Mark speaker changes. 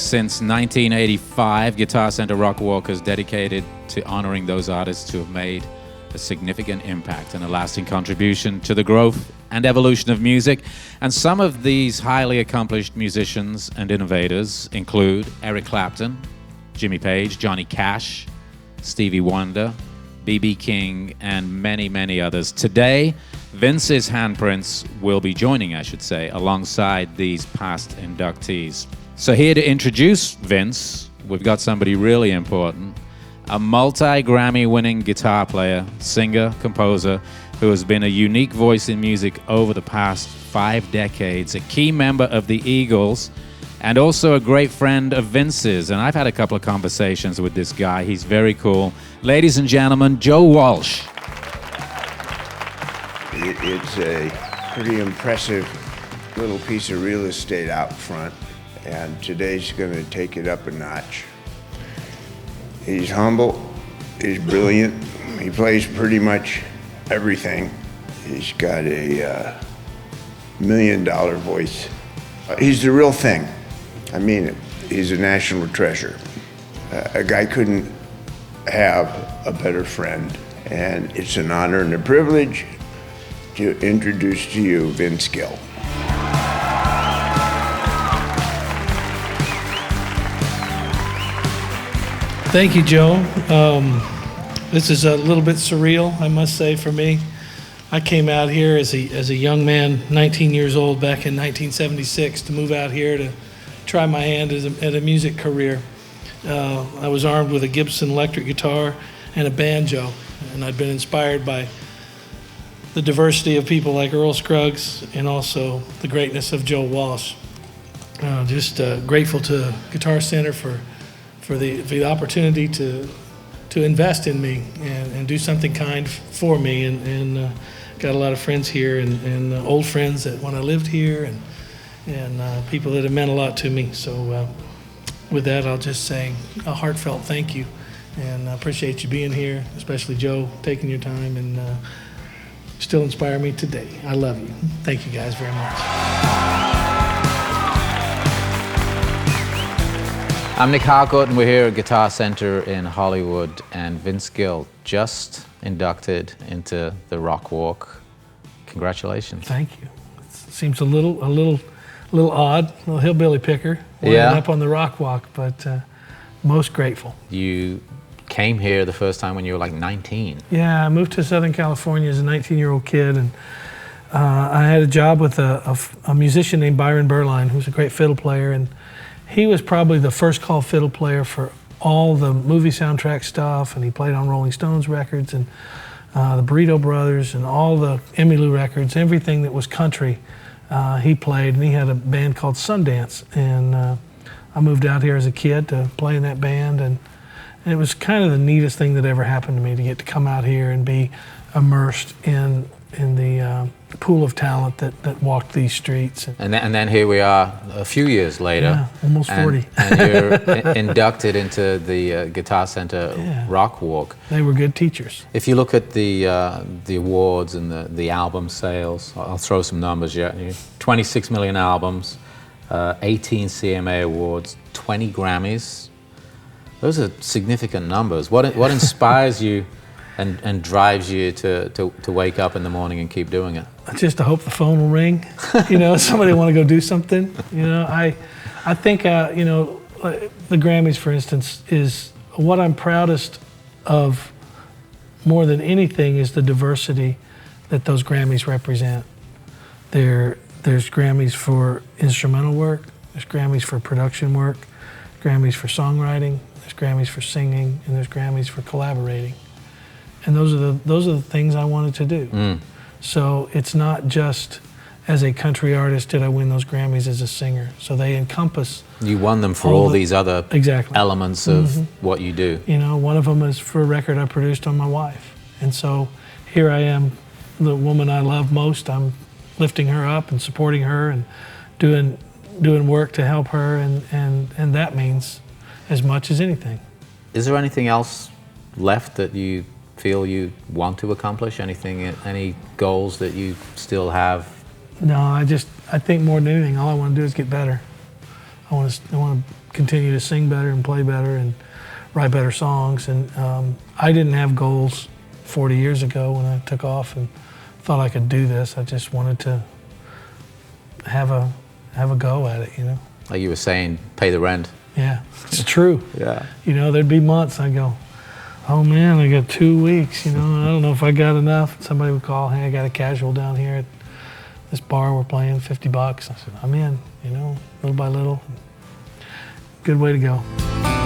Speaker 1: Since 1985, Guitar Center Rockwalk is dedicated to honoring those artists who have made a significant impact and a lasting contribution to the growth and evolution of music. And some of these highly accomplished musicians and innovators include Eric Clapton, Jimmy Page, Johnny Cash, Stevie Wonder, B.B. King, and many, many others. Today, Vince's handprints will be joining, I should say, alongside these past inductees. So here to introduce Vince, we've got somebody really important, a multi-Grammy winning guitar player, singer, composer, who has been a unique voice in music over the past 5 decades, a key member of the Eagles, and also a great friend of Vince's. And I've had a couple of conversations with this guy. He's very cool. Ladies and gentlemen, Joe Walsh.
Speaker 2: It's a pretty impressive little piece of real estate out front, and today's going to take it up a notch. He's humble, he's brilliant, he plays pretty much everything. He's got a $1 million voice. He's the real thing. I mean it. He's a national treasure. A guy couldn't have a better friend, and it's an honor and a privilege to introduce to you Vince Gill.
Speaker 3: Thank you, Joe. This is a little bit surreal, I must say, for me. I came out here as a young man, 19 years old, back in 1976, to move out here to try my hand at a music career. I was armed with a Gibson electric guitar and a banjo, and I'd been inspired by the diversity of people like Earl Scruggs and also the greatness of Joe Walsh. Just grateful to Guitar Center for the opportunity to invest in me and do something kind for me, and got a lot of friends here and old friends that when I lived here and people that have meant a lot to me. So with that, I'll just say a heartfelt thank you, and I appreciate you being here, especially Joe, taking your time and still inspire me today. I love you. Thank you guys very much.
Speaker 1: I'm Nic Harcourt, and we're here at Guitar Center in Hollywood, and Vince Gill just inducted into the Rockwalk. Congratulations.
Speaker 3: Thank you. It seems a little odd, a little hillbilly picker, up on the Rockwalk, but most grateful.
Speaker 1: You came here the first time when you were like 19.
Speaker 3: Yeah, I moved to Southern California as a 19-year-old kid, and I had a job with a musician named Byron Berline, who's a great fiddle player, and he was probably the first call fiddle player for all the movie soundtrack stuff, and he played on Rolling Stones records and the Burrito Brothers and all the Emmylou records, everything that was country he played, and he had a band called Sundance, and I moved out here as a kid to play in that band, and it was kind of the neatest thing that ever happened to me to get to come out here and be immersed in the pool of talent that walked these streets.
Speaker 1: And then here we are a few years later.
Speaker 3: Yeah, almost 40.
Speaker 1: And you're inducted into the Guitar Center Rockwalk.
Speaker 3: They were good teachers.
Speaker 1: If you look at the awards and the album sales, I'll throw some numbers. 26 million albums, 18 CMA awards, 20 Grammys. Those are significant numbers. What inspires you and drives you to wake up in the morning and keep doing it?
Speaker 3: Just to hope the phone will ring. Somebody want to go do something. I think the Grammys, for instance, is what I'm proudest of more than anything is the diversity that those Grammys represent. There's Grammys for instrumental work, there's Grammys for production work, Grammys for songwriting, there's Grammys for singing, and there's Grammys for collaborating. And those are the things I wanted to do. So it's not just as a country artist did I win those Grammys as a singer. So they encompass.
Speaker 1: You won them for all these other elements of what you do.
Speaker 3: One of them is for a record I produced on my wife. And so here I am, the woman I love most. I'm lifting her up and supporting her and doing work to help her, and that means as much as anything.
Speaker 1: Is there anything else left that you feel you want to accomplish? Any goals that you still have?
Speaker 3: No, I think more than anything, all I want to do is get better. I want to continue to sing better and play better and write better songs. And I didn't have goals 40 years ago when I took off and thought I could do this. I just wanted to have a go at it, you know.
Speaker 4: Like you were saying, pay the rent.
Speaker 3: Yeah, it's true.
Speaker 4: Yeah.
Speaker 3: You know, there'd be months I'd go, oh man, I got 2 weeks, you know, I don't know if I got enough. Somebody would call, hey, I got a casual down here at this bar, we're playing $50. I said, I'm in, you know, little by little. Good way to go.